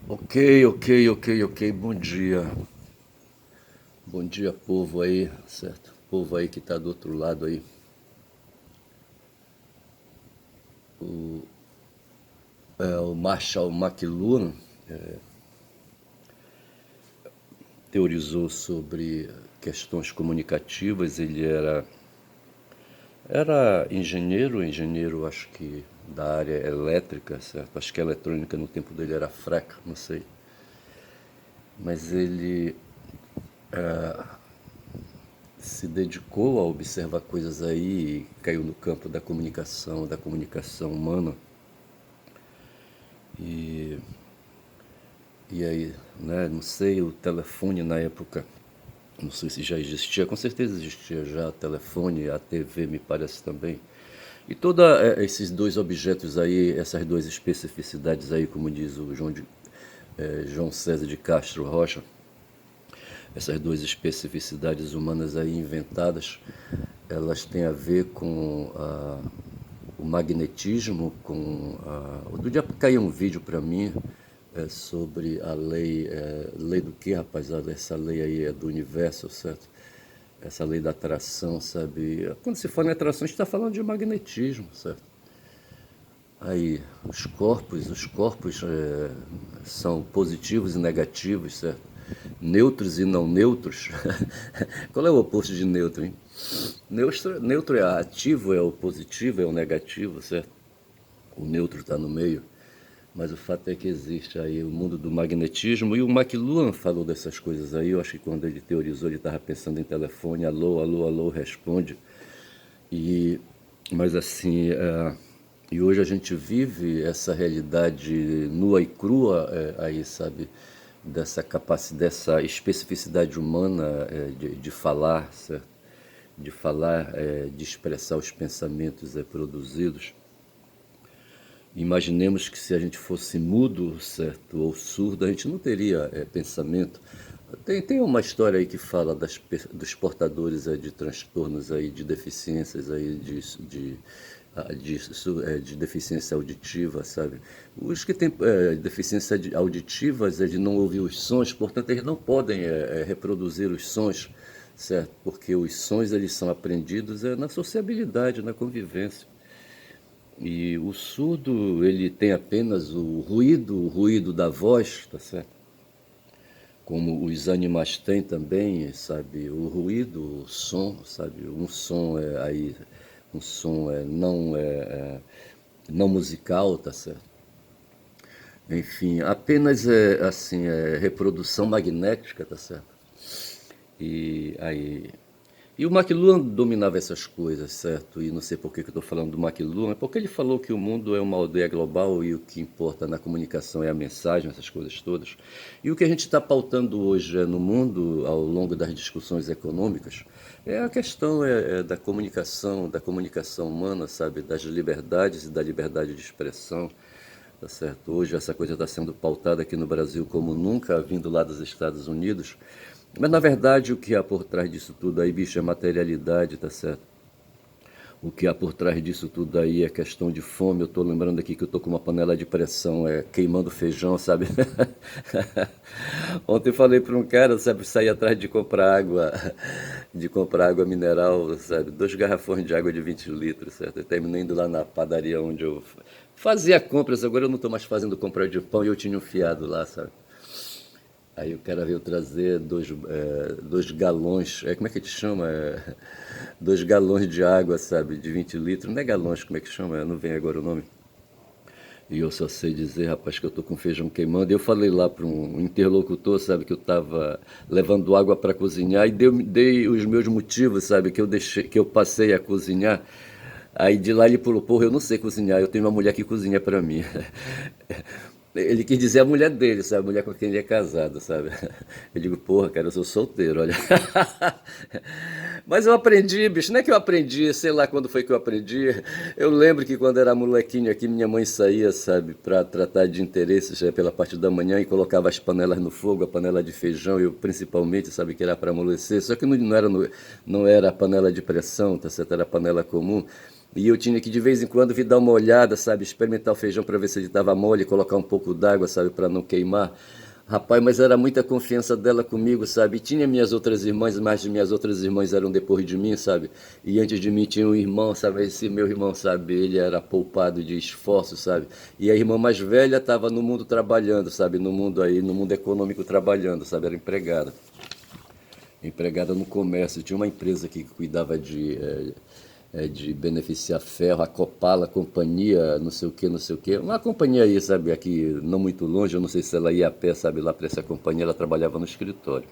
Ok, ok, ok, ok. Bom dia. Bom dia, povo aí, certo? Povo aí que tá do outro lado aí. O Marshall McLuhan teorizou sobre questões comunicativas. Ele era engenheiro, acho que da área elétrica, certo? Acho que a eletrônica no tempo dele era fraca, não sei. Mas ele se dedicou a observar coisas aí e caiu no campo da comunicação humana. E, e aí, né, não sei, o telefone na época, não sei se já existia, com certeza existia já telefone, a TV me parece também. E todos esses dois objetos aí, essas duas especificidades aí, como diz o João César de Castro Rocha, essas duas especificidades humanas aí inventadas, elas têm a ver com o magnetismo, do dia caiu um vídeo para mim sobre a lei, lei do que, rapaz? Essa lei aí é do universo, certo? Essa lei da atração, sabe? Quando se fala em atração, a gente está falando de magnetismo, certo? Aí, os corpos são positivos e negativos, certo? Neutros e não neutros. Qual é o oposto de neutro, hein? Neutro é ativo, é o positivo, é o negativo, certo? O neutro está no meio. Mas o fato é que existe aí o mundo do magnetismo, e o McLuhan falou dessas coisas aí. Eu acho que quando ele teorizou, ele estava pensando em telefone, alô, alô, alô, responde. E, mas assim, e hoje a gente vive essa realidade nua e crua, aí, sabe, dessa capacidade, dessa especificidade humana de falar, certo? De falar, de expressar os pensamentos produzidos. Imaginemos que se a gente fosse mudo, certo, ou surdo, a gente não teria pensamento. Tem uma história aí que fala dos portadores de transtornos aí, de deficiências aí, de deficiência auditiva, sabe? Os que têm deficiência auditivas é de não ouvir os sons, portanto eles não podem reproduzir os sons, certo? Porque os sons eles são aprendidos na sociabilidade, na convivência. E o surdo, ele tem apenas o ruído da voz, tá certo? Como os animais têm também, sabe? O ruído, o som, sabe? Um som um som não musical, tá certo? Enfim, apenas reprodução magnética, tá certo? E aí E o McLuhan dominava essas coisas, certo? E não sei por que eu estou falando do McLuhan, é porque ele falou que o mundo é uma aldeia global e o que importa na comunicação é a mensagem, essas coisas todas. E o que a gente está pautando hoje no mundo, ao longo das discussões econômicas, é a questão da comunicação humana, sabe? Das liberdades e da liberdade de expressão. Tá certo? Hoje essa coisa está sendo pautada aqui no Brasil como nunca, vindo lá dos Estados Unidos. Mas na verdade o que há por trás disso tudo aí, bicho, é materialidade, tá certo? O que há por trás disso tudo aí é questão de fome. Eu tô lembrando aqui que eu tô com uma panela de pressão queimando feijão, sabe? Ontem eu falei para um cara, sabe, sair atrás de comprar água mineral, sabe? 2 garrafões de água de 20 litros, certo? Eu terminei indo lá na padaria onde eu fazia compras. Agora eu não tô mais fazendo compra de pão e eu tinha um fiado lá, sabe? Aí o cara veio trazer 2 galões, como é que te chama? 2 galões de água, sabe, de 20 litros. Não é galões, como é que chama? Não vem agora o nome. E eu só sei dizer, rapaz, que eu tô com feijão queimando. E eu falei lá para um interlocutor, sabe, que eu tava levando água para cozinhar e dei os meus motivos, sabe, que eu passei a cozinhar. Aí de lá ele falou, porra, eu não sei cozinhar, eu tenho uma mulher que cozinha para mim. Ele quis dizer a mulher dele, sabe? A mulher com quem ele é casado, sabe? Eu digo, porra, cara, eu sou solteiro, olha. Mas eu aprendi, bicho, não é que eu aprendi, sei lá quando foi que eu aprendi. Eu lembro que quando era molequinho aqui, minha mãe saía, sabe, pra tratar de interesses pela parte da manhã e colocava as panelas no fogo, a panela de feijão, eu principalmente, sabe, que era para amolecer. Só que não era a panela de pressão, tá certo? Era a panela comum. E eu tinha que de vez em quando vir dar uma olhada, sabe, experimentar o feijão para ver se ele estava mole, colocar um pouco d'água, sabe, para não queimar. Rapaz, mas era muita confiança dela comigo, sabe? Tinha minhas outras irmãs, mas minhas outras irmãs eram depois de mim, sabe? E antes de mim tinha um irmão, sabe? Esse meu irmão, sabe? Ele era poupado de esforço, sabe? E a irmã mais velha estava no mundo trabalhando, sabe? No mundo aí, no mundo econômico trabalhando, sabe? Era empregada. Empregada no comércio. Tinha uma empresa aqui que cuidava de beneficiar ferro, a Copala, companhia, não sei o que, não sei o que. Uma companhia aí, sabe, aqui não muito longe, eu não sei se ela ia a pé, sabe, lá para essa companhia, ela trabalhava no escritório.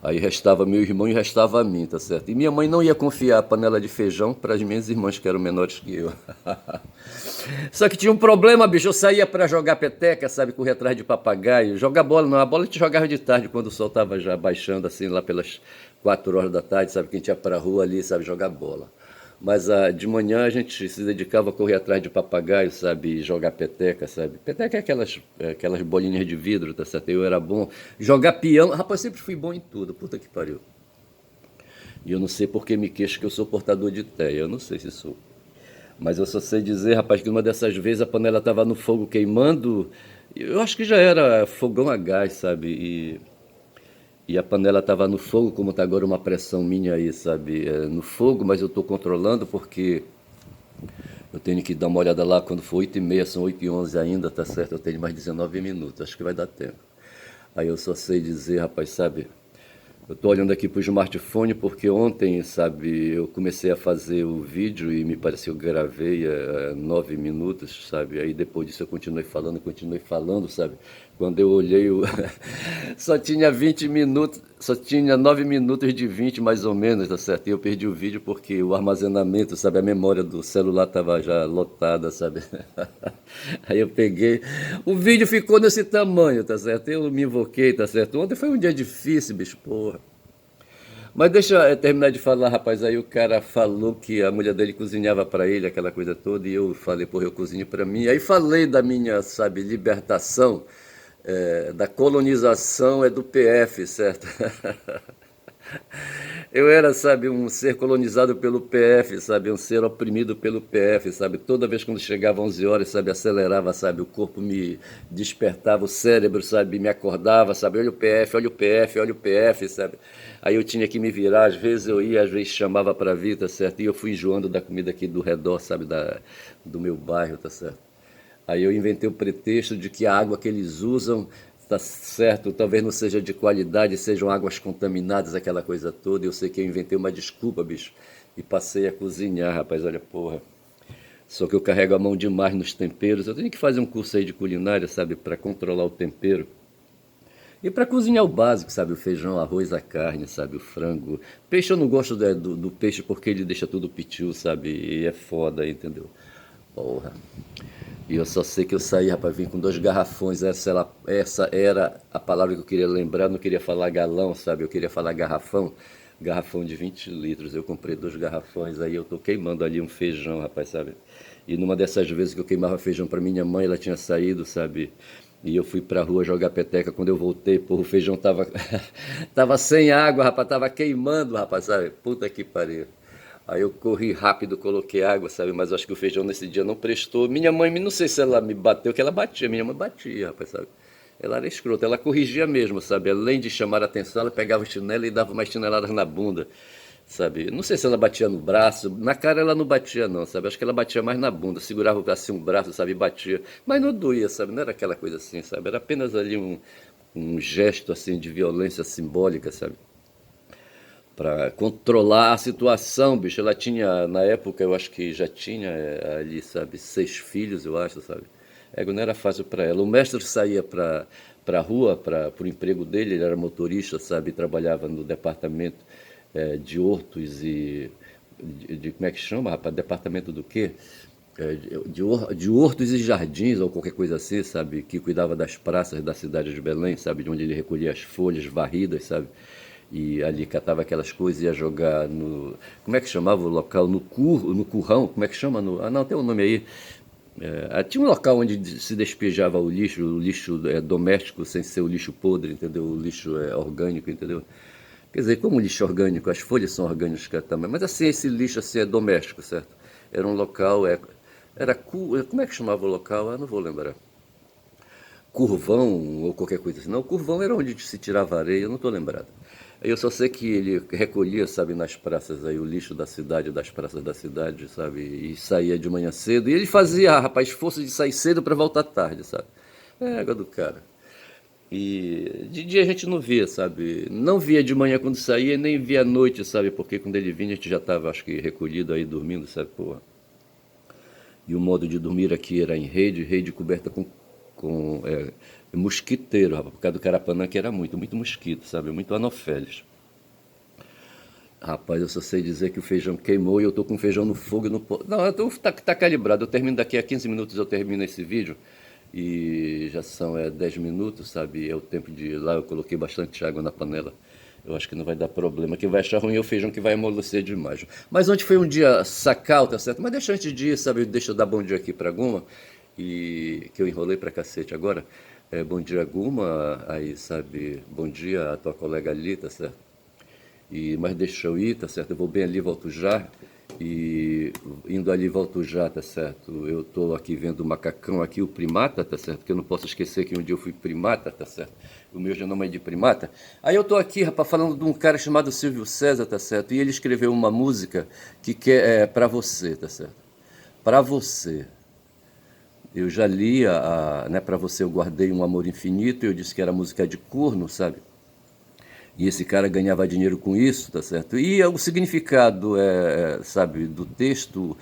Aí restava meu irmão e restava a mim, tá certo? E minha mãe não ia confiar a panela de feijão para as minhas irmãs, que eram menores que eu. Só que tinha um problema, bicho. Eu saía para jogar peteca, sabe? Correr atrás de papagaio. Jogar bola, não. A bola a gente jogava de tarde, quando o sol tava já baixando, assim, lá pelas 4 horas da tarde, sabe? Que a gente ia pra rua ali, sabe? Jogar bola. Mas de manhã a gente se dedicava a correr atrás de papagaio, sabe? E jogar peteca, sabe? Peteca é aquelas bolinhas de vidro, tá certo? Eu era bom. Jogar peão. Rapaz, sempre fui bom em tudo. Puta que pariu. E eu não sei por que me queixo que eu sou portador de teia. Eu não sei se sou. Mas eu só sei dizer, rapaz, que uma dessas vezes a panela estava no fogo queimando. Eu acho que já era fogão a gás, sabe? E a panela estava no fogo, como está agora uma pressão minha aí, sabe? No fogo, mas eu estou controlando porque eu tenho que dar uma olhada lá quando for 8h30, são 8h11 ainda, tá certo? Eu tenho mais 19 minutos, acho que vai dar tempo. Aí eu só sei dizer, rapaz, sabe? Eu estou olhando aqui para o smartphone porque ontem, sabe, eu comecei a fazer o vídeo e me pareceu que eu gravei 9 minutos, sabe? Aí depois disso eu continuei falando, sabe? Quando eu olhei, só tinha 20 minutos, só tinha 9 minutos de 20 mais ou menos, tá certo? E eu perdi o vídeo porque o armazenamento, sabe, a memória do celular estava já lotada, sabe? Aí eu peguei, o vídeo ficou nesse tamanho, tá certo? Eu me invoquei, tá certo? Ontem foi um dia difícil, bicho, porra. Mas deixa eu terminar de falar, rapaz. Aí o cara falou que a mulher dele cozinhava pra ele, aquela coisa toda, e eu falei, porra, eu cozinho pra mim. Aí falei da minha, sabe, libertação, da colonização do PF, certo? Eu era, sabe, um ser colonizado pelo PF, sabe, um ser oprimido pelo PF, sabe. Toda vez quando chegava 11 horas, sabe, acelerava, sabe, o corpo me despertava, o cérebro, sabe, me acordava, sabe, olha o PF, olha o PF, olha o PF, sabe. Aí eu tinha que me virar, às vezes eu ia, às vezes chamava para vir, tá certo. E eu fui enjoando da comida aqui do redor, sabe, do meu bairro, tá certo. Aí eu inventei o pretexto de que a água que eles usam, tá certo, talvez não seja de qualidade, sejam águas contaminadas, aquela coisa toda. Eu sei que eu inventei uma desculpa, bicho, e passei a cozinhar, rapaz, olha, porra. Só que eu carrego a mão demais nos temperos. Eu tenho que fazer um curso aí de culinária, sabe, para controlar o tempero. E para cozinhar o básico, sabe, o feijão, arroz, a carne, sabe, o frango. Peixe eu não gosto do peixe porque ele deixa tudo pitiu, sabe, e é foda, entendeu? Porra. E eu só sei que eu saí, rapaz, vim com 2 garrafões. Essa era a palavra que eu queria lembrar. Eu não queria falar galão, sabe? Eu queria falar garrafão. Garrafão de 20 litros. Eu comprei 2 garrafões. Aí eu tô queimando ali um feijão, rapaz, sabe? E numa dessas vezes que eu queimava feijão para minha mãe, ela tinha saído, sabe? E eu fui pra rua jogar peteca. Quando eu voltei, porra, o feijão tava, tava sem água, rapaz. Tava queimando, rapaz, sabe? Puta que pariu. Aí eu corri rápido, coloquei água, sabe? Mas eu acho que o feijão nesse dia não prestou. Minha mãe, não sei se ela me bateu, que ela batia. Minha mãe batia, rapaz, sabe? Ela era escrota, ela corrigia mesmo, sabe? Além de chamar a atenção, ela pegava o chinelo e dava umas chineladas na bunda, sabe? Não sei se ela batia no braço, na cara ela não batia não, sabe? Acho que ela batia mais na bunda, segurava assim um braço, sabe? E batia. Mas não doía, sabe? Não era aquela coisa assim, sabe? Era apenas ali um gesto assim de violência simbólica, sabe? Para controlar a situação, bicho. Ela tinha, na época, eu acho que já tinha ali, sabe, 6 filhos, eu acho, sabe. Não era fácil para ela. O mestre saía para a rua, para o emprego dele, ele era motorista, sabe, trabalhava no departamento de hortos e como é que chama, rapaz? Departamento do quê? De hortos e jardins, ou qualquer coisa assim, sabe? Que cuidava das praças da cidade de Belém, sabe? De onde ele recolhia as folhas varridas, sabe? E ali catava aquelas coisas e ia jogar no. Como é que chamava o local? No currão? Como é que chama? Não, tem um nome aí. Tinha um local onde se despejava o lixo doméstico, sem ser o lixo podre, entendeu? O lixo orgânico, entendeu? Quer dizer, como lixo orgânico, as folhas são orgânicas também, mas assim, esse lixo assim é doméstico, certo? Era um local, como é que chamava o local? Eu não vou lembrar. Curvão ou qualquer coisa assim. Não, Curvão era onde se tirava areia, eu não estou lembrado. Eu só sei que ele recolhia, sabe, nas praças aí, o lixo da cidade, das praças da cidade, sabe, e saía de manhã cedo. E ele fazia, rapaz, força de sair cedo para voltar tarde, sabe. É, água do cara. E de dia a gente não via, sabe? Não via de manhã quando saía, nem via à noite, sabe? Porque quando ele vinha a gente já estava, acho que, recolhido aí, dormindo, sabe? Porra. E o modo de dormir aqui era em rede, rede coberta com mosquiteiro, rapaz, por causa do Carapanã, que era muito, muito mosquito, sabe? Muito anofélis. Rapaz, eu só sei dizer que o feijão queimou e eu tô com o feijão no fogo e não posso. Não, tá calibrado. Eu termino daqui a 15 minutos, eu termino esse vídeo. E já são 10 minutos, sabe? É o tempo de ir lá, eu coloquei bastante água na panela. Eu acho que não vai dar problema. Quem vai achar ruim é o feijão que vai amolecer demais. Mas ontem foi um dia sacal, tá certo? Mas deixa antes de ir, sabe? Deixa eu dar bom dia aqui pra Guma. E que eu enrolei pra cacete agora. Bom dia, Guma. Aí, sabe? Bom dia a tua colega ali, tá certo? Mas deixa eu ir, tá certo? Eu vou bem ali, volto já. E indo ali, volto já, tá certo? Eu tô aqui vendo o macacão aqui, o primata, tá certo? Que eu não posso esquecer que um dia eu fui primata, tá certo? O meu genoma é de primata. Aí eu tô aqui, rapaz, falando de um cara chamado Silvio César, tá certo? E ele escreveu uma música que quer pra você, tá certo? Pra você. Eu já li né, pra você eu guardei um amor infinito, eu disse que era música de corno, sabe? E esse cara ganhava dinheiro com isso, tá certo? E o significado, sabe, do texto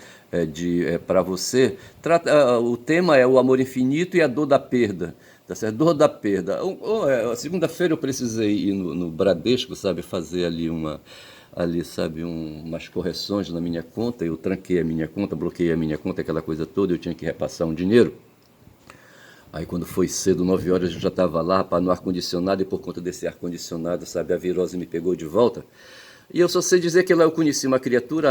para você, o tema é o amor infinito e a dor da perda, tá certo? Dor da perda. Segunda-feira eu precisei ir no Bradesco, sabe, fazer ali, sabe, umas correções na minha conta. Eu tranquei a minha conta, bloqueei a minha conta, aquela coisa toda, eu tinha que repassar um dinheiro. Aí quando foi cedo, 9 horas, eu já estava lá, para no ar-condicionado, e por conta desse ar-condicionado, sabe, a virose me pegou de volta. E eu só sei dizer que lá eu conheci uma criatura,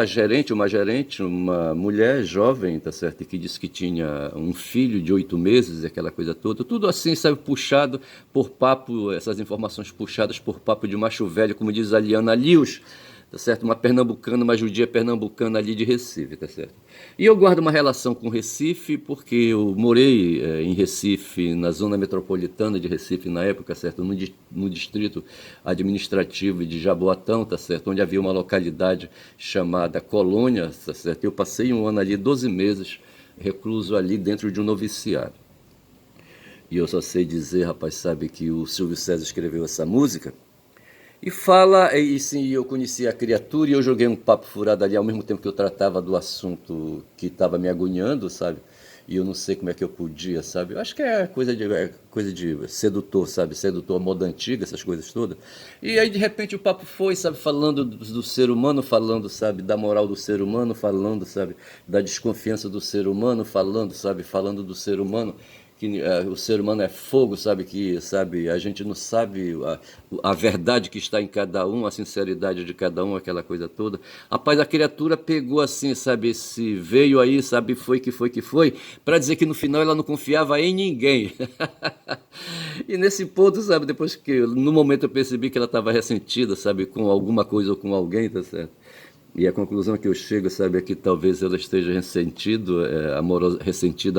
uma gerente, uma mulher jovem, tá certo? E que disse que tinha um filho de 8 meses, aquela coisa toda. Tudo assim, sabe, puxado por papo, essas informações puxadas por papo de macho velho, como diz a Liana Lius, tá certo? Uma pernambucana, uma judia pernambucana ali de Recife, tá certo? E eu guardo uma relação com Recife porque eu morei em Recife, na zona metropolitana de Recife na época, certo? No distrito administrativo de Jaboatão, tá certo? Onde havia uma localidade chamada Colônia, tá certo? Eu passei um ano ali, 12 meses, recluso ali dentro de um noviciário. E eu só sei dizer, rapaz, sabe que o Silvio César escreveu essa música e fala, e sim, eu conheci a criatura e eu joguei um papo furado ali ao mesmo tempo que eu tratava do assunto que estava me agoniando, sabe? E eu não sei como é que eu podia, sabe? Eu acho que é coisa de sedutor, sabe? Sedutor, moda antiga, essas coisas todas. E aí, de repente, o papo foi, sabe? Falando do ser humano, falando, sabe? Da moral do ser humano, falando, sabe? Da desconfiança do ser humano, falando, sabe? Falando do ser humano que o ser humano é fogo, sabe, que sabe, a gente não sabe a verdade que está em cada um, a sinceridade de cada um, aquela coisa toda. Rapaz, a criatura pegou assim, sabe, esse veio aí, sabe, foi, para dizer que no final ela não confiava em ninguém. E nesse ponto, sabe, depois que no momento eu percebi que ela estava ressentida, sabe, com alguma coisa ou com alguém, tá certo? E a conclusão que eu chego, sabe, é que talvez ela esteja ressentida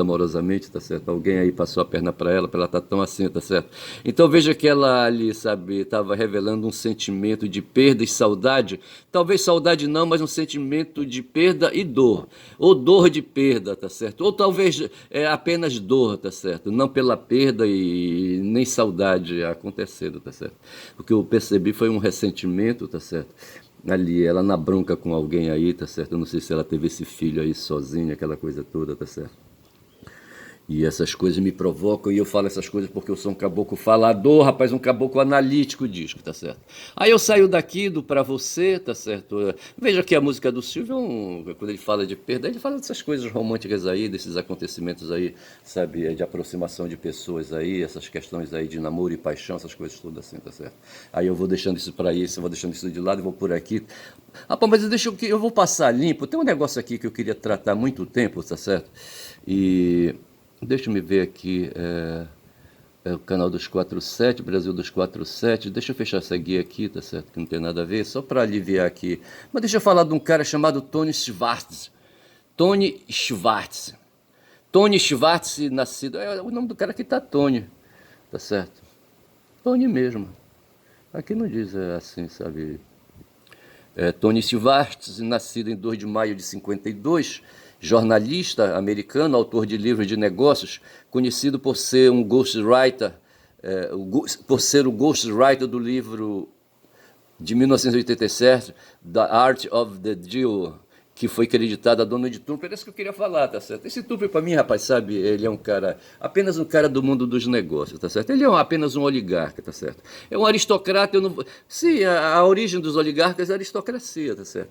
amorosamente, tá certo? Alguém aí passou a perna para ela estar tão assim, tá certo? Então veja que ela ali, sabe, estava revelando um sentimento de perda e saudade. Talvez saudade não, mas um sentimento de perda e dor. Ou dor de perda, tá certo? Ou talvez apenas dor, tá certo? Não pela perda e nem saudade acontecendo, tá certo? O que eu percebi foi um ressentimento, tá certo? Ali, ela na bronca com alguém aí, tá certo? Eu não sei se ela teve esse filho aí sozinha, aquela coisa toda, tá certo? E essas coisas me provocam e eu falo essas coisas porque eu sou um caboclo falador, rapaz, um caboclo analítico disco, tá certo? Aí eu saio daqui do Pra Você, tá certo? Veja que a música do Silvio, quando ele fala de perda, ele fala dessas coisas românticas aí, desses acontecimentos aí, sabe, de aproximação de pessoas aí, essas questões aí de namoro e paixão, essas coisas todas assim, tá certo? Aí eu vou deixando isso pra isso, eu vou deixando isso de lado e vou por aqui. Rapaz, mas eu vou passar limpo. Tem um negócio aqui que eu queria tratar há muito tempo, tá certo? E deixa eu me ver aqui. É o canal 247, Brasil 247. Deixa eu fechar essa guia aqui, tá certo? Que não tem nada a ver, só para aliviar aqui. Mas deixa eu falar de um cara chamado Tony Schwartz. Tony Schwartz. Tony Schwartz, nascido. É, o nome do cara aqui tá Tony, tá certo? Tony mesmo. Aqui não diz assim, sabe? Tony Schwartz, nascido em 2 de maio de 52, jornalista americano, autor de livros de negócios, conhecido por ser um ghostwriter, por ser o ghostwriter do livro de 1987, The Art of the Deal, que foi creditado a Donald Trump. Era isso que eu queria falar, tá certo? Esse Trump, para mim, rapaz, sabe, ele é um cara, apenas um cara do mundo dos negócios, tá certo? Ele é apenas um oligarca, tá certo? É um aristocrata, eu não... Sim, a origem dos oligarcas é a aristocracia, tá certo?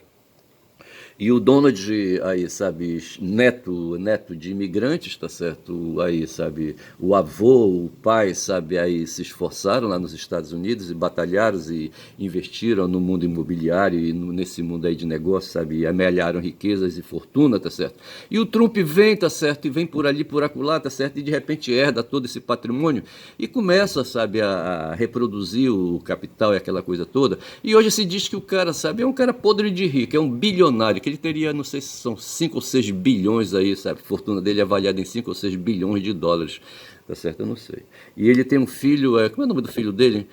E o Donald, aí, sabe, neto de imigrantes, tá certo? Aí, sabe, o avô, o pai, sabe, aí se esforçaram lá nos Estados Unidos e batalharam e investiram no mundo imobiliário e nesse mundo aí de negócio, sabe, e amealharam riquezas e fortuna, tá certo? E o Trump vem, tá certo, e vem por ali, por acolá, tá certo, e de repente herda todo esse patrimônio e começa, sabe, a reproduzir o capital e aquela coisa toda. E hoje se diz que o cara, sabe, é um cara podre de rico, é um bilionário, que ele teria, não sei se são 5 ou 6 bilhões aí, sabe? A fortuna dele é avaliada em 5 ou 6 bilhões de dólares. Tá certo? Eu não sei. E ele tem um filho, como é o nome do filho dele?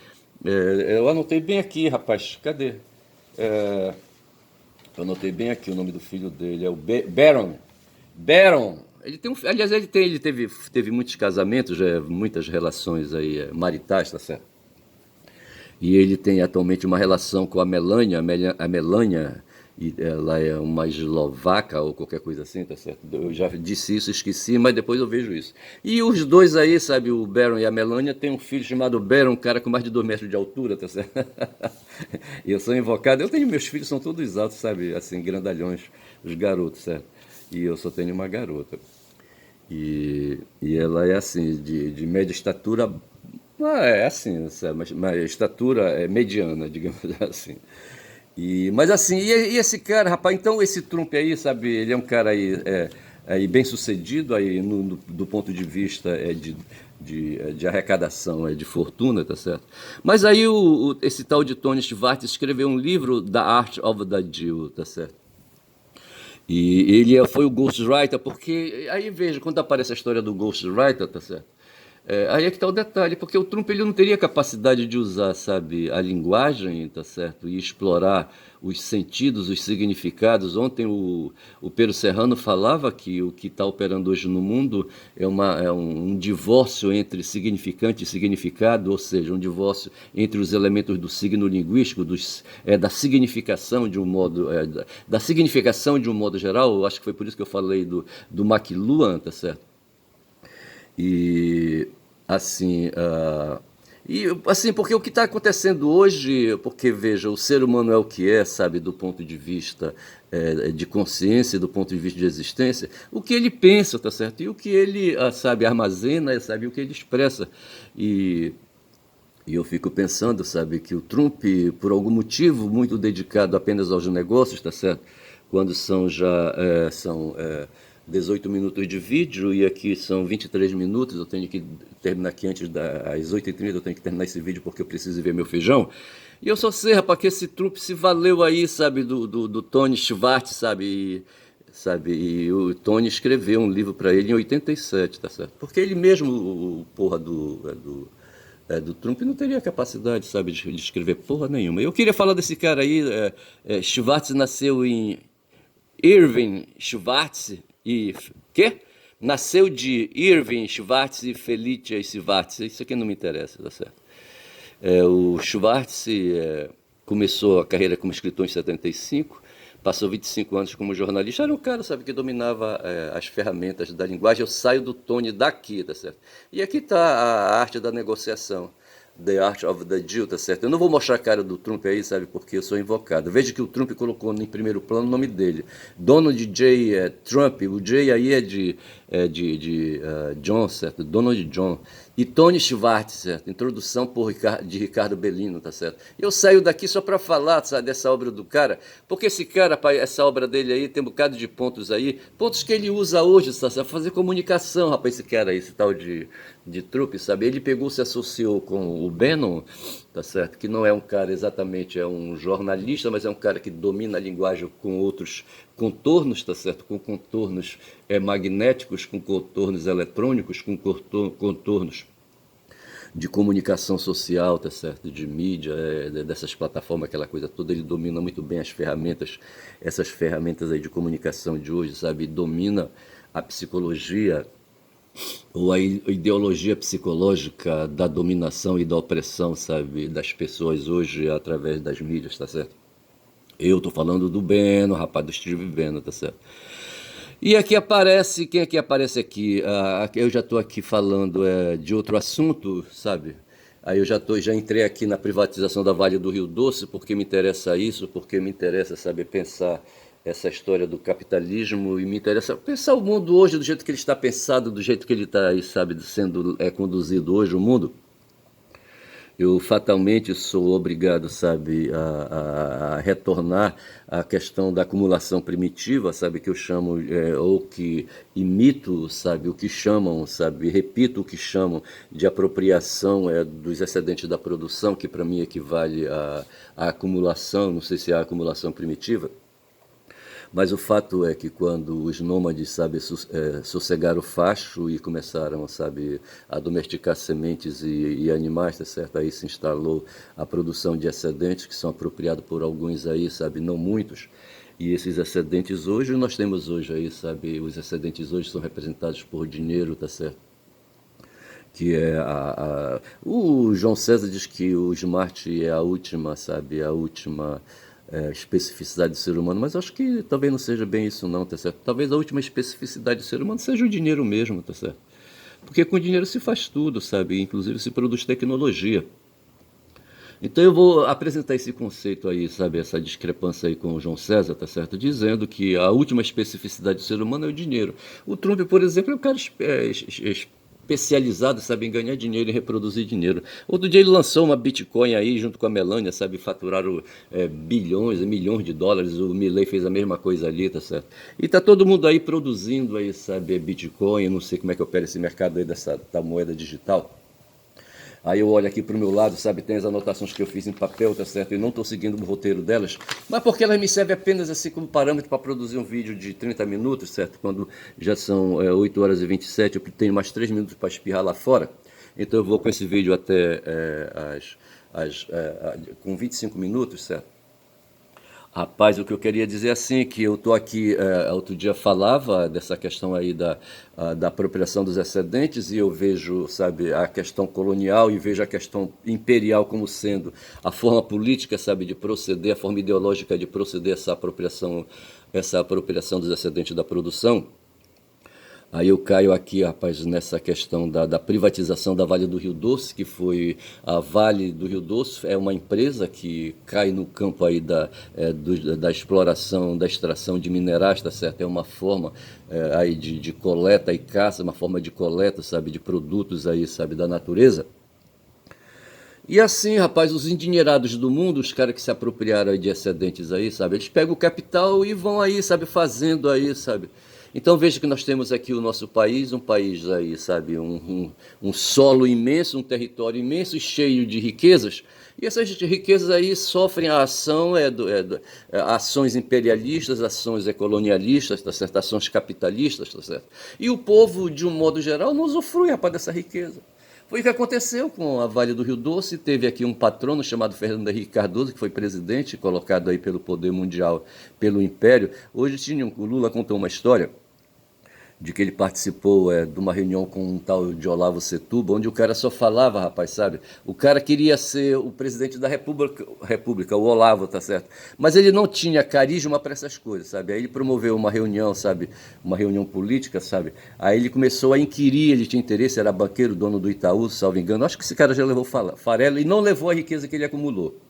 Eu anotei bem aqui, rapaz. Cadê? Eu anotei bem aqui o nome do filho dele. É o Baron. Baron. Ele tem aliás, ele teve muitos casamentos, muitas relações aí, maritais, tá certo? E ele tem atualmente uma relação com a Melania, e ela é uma eslovaca ou qualquer coisa assim, tá certo? Eu já disse isso, esqueci, mas depois eu vejo isso. E os dois aí, sabe, o Baron e a Melania, tem um filho chamado Baron, um cara com mais de 2 metros de altura, tá certo? E eu sou invocado, meus filhos são todos altos, sabe, assim, grandalhões, os garotos, certo? E eu só tenho uma garota. E ela é assim, de média estatura, é assim, sabe? Mas estatura é mediana, digamos assim. Mas assim, e esse cara, rapaz, então esse Trump aí, sabe, ele é um cara aí bem sucedido aí do ponto de vista de arrecadação, de fortuna, tá certo? Mas aí esse tal de Tony Schwartz escreveu um livro, The Art of the Deal, tá certo? E ele foi o ghostwriter, porque aí veja, quando aparece a história do ghostwriter, tá certo? Aí é que está o detalhe, porque o Trump ele não teria capacidade de usar, sabe, a linguagem, tá certo, e explorar os sentidos, os significados. Ontem o Pedro Serrano falava que o que está operando hoje no mundo é um divórcio entre significante e significado, ou seja, um divórcio entre os elementos do signo linguístico, da significação de um modo, da significação de um modo geral. Eu acho que foi por isso que eu falei do McLuhan, tá certo? E assim, porque o que está acontecendo hoje, porque veja, o ser humano é o que é, sabe, do ponto de vista de consciência, do ponto de vista de existência, o que ele pensa, tá certo? E o que ele, sabe, armazena, sabe, o que ele expressa. E, e eu fico pensando, sabe, que o Trump, por algum motivo, muito dedicado apenas aos negócios, tá certo? Quando são 18 minutos de vídeo e aqui são 23 minutos, eu tenho que terminar aqui antes das 8h30, eu tenho que terminar esse vídeo porque eu preciso ver meu feijão. E eu só sei, rapaz, que esse Trump se valeu aí, sabe, do Tony Schwartz, sabe, e o Tony escreveu um livro para ele em 87, tá certo? Porque ele mesmo, o porra do Trump não teria capacidade, sabe, de escrever porra nenhuma. Eu queria falar desse cara aí, Schwartz nasceu em Irving Schwartz e... Quê? Nasceu de Irving Schwartz e Felicia Schwartz. Isso aqui não me interessa, tá certo? O Schwartz começou a carreira como escritor em 75, passou 25 anos como jornalista. Era um cara, sabe, que dominava as ferramentas da linguagem. Eu saio do Tony daqui, tá certo? E aqui está a arte da negociação. The Art of the Deal, tá certo? Eu não vou mostrar a cara do Trump aí, sabe, porque eu sou invocado. Veja que o Trump colocou em primeiro plano o nome dele. Donald J. Trump, o J aí John, certo? Donald John. E Tony Schwartz, certo? Introdução de Ricardo Bellino, tá certo? Eu saio daqui só para falar, sabe, dessa obra do cara, porque esse cara, pai, essa obra dele aí tem um bocado de pontos aí, pontos que ele usa hoje, sabe, fazer comunicação, rapaz, esse cara aí, esse tal de Trupp, sabe? Ele pegou, se associou com o Bannon, tá certo? Que não é um cara exatamente, é um jornalista, mas é um cara que domina a linguagem com outros contornos, tá certo? Com contornos magnéticos, com contornos eletrônicos, com contornos de comunicação social, tá certo? De mídia, dessas plataformas, aquela coisa toda. Ele domina muito bem as ferramentas, essas ferramentas aí de comunicação de hoje, sabe? Domina a psicologia ou a ideologia psicológica da dominação e da opressão, sabe, das pessoas hoje através das mídias, tá certo? Eu tô falando do Bannon, rapaz, do Steve Bannon, tá certo? E aqui aparece, quem é que aparece aqui? Eu já estou aqui falando de outro assunto, sabe? Aí já entrei aqui na privatização da Vale do Rio Doce, porque me interessa isso, porque me interessa, sabe, pensar essa história do capitalismo e me interessa pensar o mundo hoje do jeito que ele está pensado, do jeito que ele está aí, sabe, sendo conduzido hoje, o mundo. Eu fatalmente sou obrigado, sabe, a retornar à questão da acumulação primitiva, sabe, que eu chamo, ou que imito, sabe, o que chamam, sabe, repito o que chamam de apropriação dos excedentes da produção, que para mim equivale à acumulação, não sei se é a acumulação primitiva. Mas o fato é que quando os nômades, sabe, sossegaram o facho e começaram, sabe, a domesticar sementes e animais, tá certo? Aí se instalou a produção de excedentes que são apropriados por alguns aí, sabe, não muitos. E esses excedentes hoje, nós temos hoje aí, sabe, os excedentes hoje são representados por dinheiro, tá certo? Que é o João César diz que o smart é a última, sabe, a última especificidade do ser humano, mas acho que talvez não seja bem isso não, tá certo? Talvez a última especificidade do ser humano seja o dinheiro mesmo, tá certo? Porque com dinheiro se faz tudo, sabe? Inclusive se produz tecnologia. Então eu vou apresentar esse conceito aí, sabe, essa discrepância aí com o João César, tá certo? Dizendo que a última especificidade do ser humano é o dinheiro. O Trump, por exemplo, é um cara especializado, sabe, em ganhar dinheiro e reproduzir dinheiro. Outro dia ele lançou uma Bitcoin aí junto com a Melania, sabe, faturaram bilhões e milhões de dólares. O Milley fez a mesma coisa ali, tá certo? E tá todo mundo aí produzindo aí, sabe, Bitcoin. Eu não sei como é que opera esse mercado aí da moeda digital. Aí eu olho aqui para o meu lado, sabe, tem as anotações que eu fiz em papel, tá certo? E não estou seguindo o roteiro delas, mas porque elas me servem apenas assim como parâmetro para produzir um vídeo de 30 minutos, certo? Quando já são 8 horas e 27, eu tenho mais 3 minutos para espirrar lá fora. Então eu vou com esse vídeo até com 25 minutos, certo? Rapaz, o que eu queria dizer assim, é que eu estou aqui, outro dia falava dessa questão aí da apropriação dos excedentes e eu vejo, sabe, a questão colonial e vejo a questão imperial como sendo a forma política, sabe, de proceder, a forma ideológica de proceder essa apropriação dos excedentes da produção. Aí eu caio aqui, rapaz, nessa questão da privatização da Vale do Rio Doce, que foi a Vale do Rio Doce, é uma empresa que cai no campo aí da exploração, da extração de minerais, tá certo? É uma forma aí de coleta e caça, uma forma de coleta, sabe, de produtos aí, sabe, da natureza. E assim, rapaz, os endinheirados do mundo, os caras que se apropriaram aí de excedentes aí, sabe, eles pegam o capital e vão aí, sabe, fazendo aí, sabe. Então veja que nós temos aqui o nosso país, um país aí, sabe, um solo imenso, um território imenso, cheio de riquezas, e essas riquezas aí sofrem a ação, ações imperialistas, ações colonialistas, tá certo? Ações capitalistas, tá certo? E o povo, de um modo geral, não usufrui, rapaz, dessa riqueza. Foi o que aconteceu com a Vale do Rio Doce. Teve aqui um patrono chamado Fernando Henrique Cardoso, que foi presidente, colocado aí pelo poder mundial, pelo império. Hoje o Lula contou uma história de que ele participou de uma reunião com um tal de Olavo Setúbal, onde o cara só falava, rapaz, sabe? O cara queria ser o presidente da República, o Olavo, tá certo? Mas ele não tinha carisma para essas coisas, sabe? Aí ele promoveu uma reunião, sabe? Uma reunião política, sabe? Aí ele começou a inquirir, ele tinha interesse, era banqueiro, dono do Itaú, salvo engano. Acho que esse cara já levou farelo e não levou a riqueza que ele acumulou.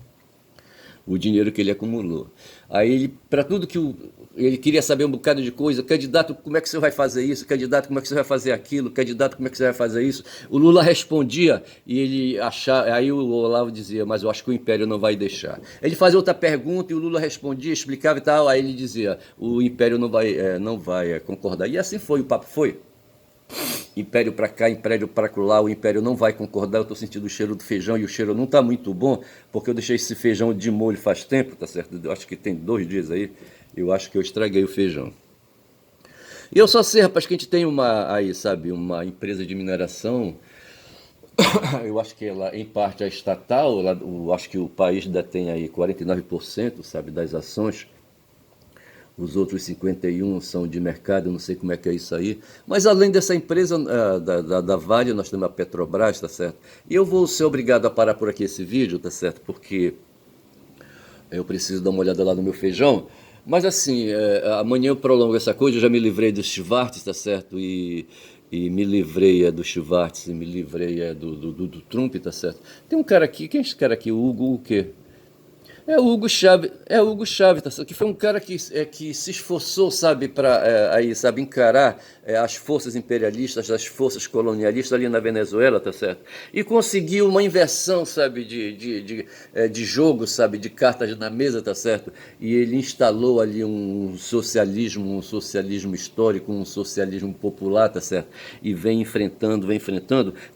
o dinheiro que ele acumulou. Aí ele, para tudo ele queria saber um bocado de coisa, candidato, como é que você vai fazer isso? Candidato, como é que você vai fazer aquilo? Candidato, como é que você vai fazer isso? O Lula respondia e ele achava, aí o Olavo dizia, mas eu acho que o Império não vai deixar. Ele fazia outra pergunta e o Lula respondia, explicava e tal, aí ele dizia, o Império não vai concordar. E assim foi, o papo foi. Império para cá, Império para lá, o Império não vai concordar, eu estou sentindo o cheiro do feijão e o cheiro não está muito bom, porque eu deixei esse feijão de molho faz tempo, tá certo? Eu acho que tem 2 dias aí, eu acho que eu estraguei o feijão. E eu só sei, rapaz, que a gente tem aí, sabe, uma empresa de mineração, eu acho que ela, em parte, é estatal, acho que o país detém aí 49%, sabe, das ações, os outros 51 são de mercado, eu não sei como é que é isso aí. Mas além dessa empresa da Vale, nós temos a Petrobras, tá certo? E eu vou ser obrigado a parar por aqui esse vídeo, tá certo? Porque eu preciso dar uma olhada lá no meu feijão. Mas assim, amanhã eu prolongo essa coisa, eu já me livrei dos Schwartz, tá certo? E me livrei do Schwartz, e me livrei do Trump, tá certo? Tem um cara aqui, quem é esse cara aqui? O Hugo o quê? É o Hugo Chávez, tá certo? Que foi um cara que se esforçou, sabe, para aí, sabe, encarar as forças imperialistas, as forças colonialistas ali na Venezuela, tá certo? E conseguiu uma inversão, sabe, de jogo, sabe, de cartas na mesa, tá certo? E ele instalou ali um socialismo histórico, um socialismo popular, tá certo? E vem enfrentando,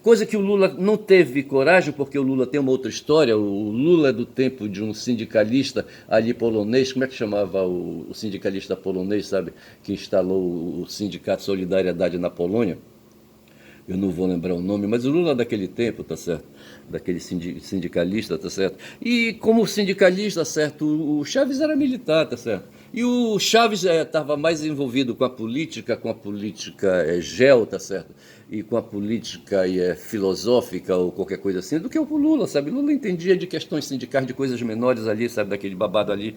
coisa que o Lula não teve coragem, porque o Lula tem uma outra história, o Lula é do tempo de um sindicalista ali polonês, como é que chamava o sindicalista polonês, sabe, que instalou o Sindicato Solidariedade na Polônia? Eu não vou lembrar o nome, mas o Lula daquele tempo, tá certo? Daquele sindicalista, tá certo? E como sindicalista, certo, o Chaves era militar, tá certo? E o Chaves estava mais envolvido com a política gel, tá certo? E com a política filosófica ou qualquer coisa assim, do que o Lula, sabe? Lula entendia de questões sindicais, de coisas menores ali, sabe? Daquele babado ali,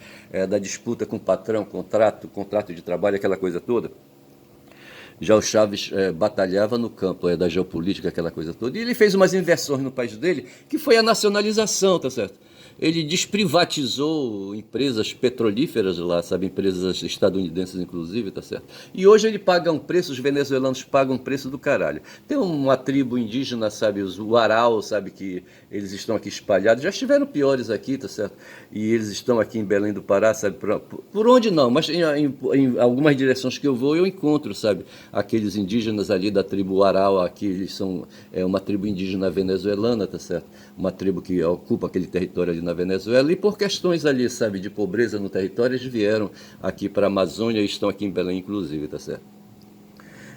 da disputa com o patrão, contrato de trabalho, aquela coisa toda. Já o Chaves batalhava no campo da geopolítica, aquela coisa toda. E ele fez umas inversões no país dele, que foi a nacionalização, tá certo? Ele desprivatizou empresas petrolíferas lá, sabe? Empresas estadunidenses, inclusive, tá certo? E hoje ele paga um preço, os venezuelanos pagam um preço do caralho. Tem uma tribo indígena, sabe? Os Uarau, sabe? Que eles estão aqui espalhados. Já estiveram piores aqui, tá certo? E eles estão aqui em Belém do Pará, sabe? Por onde não, mas em algumas direções que eu vou, eu encontro, sabe? Aqueles indígenas ali da tribo Uarau, aqui eles são uma tribo indígena venezuelana, tá certo? Uma tribo que ocupa aquele território ali na Venezuela, e por questões ali, sabe, de pobreza no território, eles vieram aqui para a Amazônia e estão aqui em Belém, inclusive, tá certo?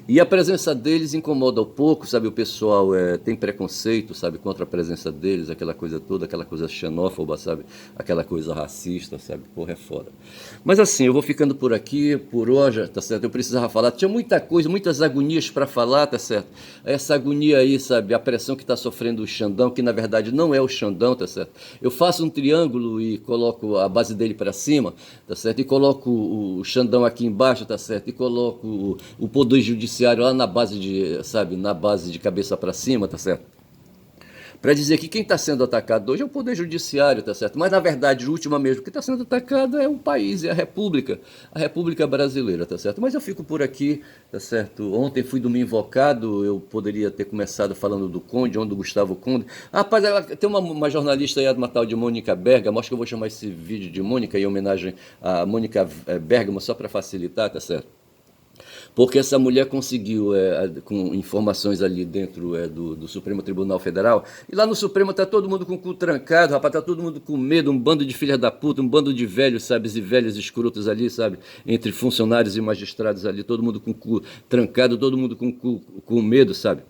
E a presença deles incomoda um pouco, sabe? O pessoal tem preconceito, sabe? Contra a presença deles, aquela coisa toda, aquela coisa xenófoba, sabe? Aquela coisa racista, sabe? Porra, é foda. Mas assim, eu vou ficando por aqui, por hoje, tá certo? Eu precisava falar. Tinha muita coisa, muitas agonias para falar, tá certo? Essa agonia aí, sabe? A pressão que está sofrendo o Xandão, que na verdade não é o Xandão, tá certo? Eu faço um triângulo e coloco a base dele para cima, tá certo? E coloco o Xandão aqui embaixo, tá certo? E coloco o Poder Judiciário lá na base de, sabe, na base de cabeça para cima, tá certo? Para dizer que quem está sendo atacado hoje é o Poder Judiciário, tá certo? Mas na verdade, o último mesmo que está sendo atacado é o país, é a República Brasileira, tá certo? Mas eu fico por aqui, tá certo? Ontem fui do Me Invocado, eu poderia ter começado falando do Conde, onde do Gustavo Conde. Rapaz, tem uma jornalista aí, uma tal de Mônica Bergamo, acho que eu vou chamar esse vídeo de Mônica em homenagem a Mônica Bergamo, só para facilitar, tá certo? Porque essa mulher conseguiu, com informações ali dentro do Supremo Tribunal Federal, e lá no Supremo tá todo mundo com o cu trancado, rapaz, tá todo mundo com medo, um bando de filha da puta, um bando de velhos, sabe, e velhas escrotos ali, sabe, entre funcionários e magistrados ali, todo mundo com o cu trancado, todo mundo com medo, sabe.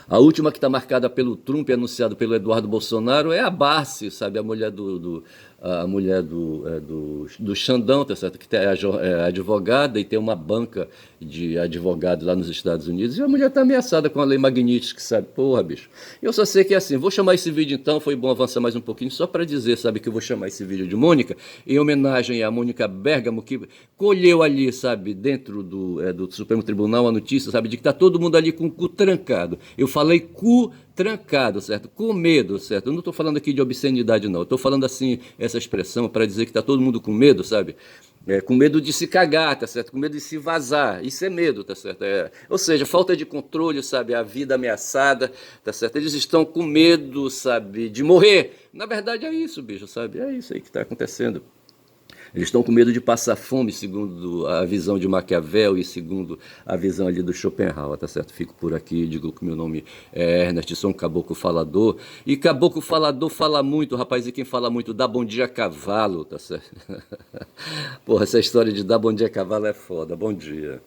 A última que está marcada pelo Trump, anunciado pelo Eduardo Bolsonaro, é a Barsi, sabe? A mulher do Xandão, tá certo? Que é advogada e tem uma banca de advogados lá nos Estados Unidos. E a mulher está ameaçada com a lei Magnitsky, sabe? Porra, bicho. Eu só sei que é assim. Vou chamar esse vídeo então, foi bom avançar mais um pouquinho, só para dizer, sabe, que eu vou chamar esse vídeo de Mônica, em homenagem à Mônica Bergamo, que colheu ali, sabe, dentro do Supremo Tribunal a notícia, sabe, de que está todo mundo ali com o cu trancado. Eu falei cu trancado, certo? Com medo, certo? Eu não estou falando aqui de obscenidade, não. Eu estou falando assim, essa expressão para dizer que está todo mundo com medo, sabe? Com medo de se cagar, tá certo? Com medo de se vazar. Isso é medo, tá certo? Ou seja, falta de controle, sabe? A vida ameaçada, tá certo? Eles estão com medo, sabe? De morrer. Na verdade é isso, bicho, sabe? É isso aí que está acontecendo. Eles estão com medo de passar fome, segundo a visão de Maquiavel e segundo a visão ali do Schopenhauer, tá certo? Fico por aqui, digo que meu nome é Ernest, sou um caboclo falador. E caboclo falador fala muito, rapaz, e quem fala muito dá bom dia a cavalo, tá certo? Porra, essa história de dar bom dia a cavalo é foda. Bom dia.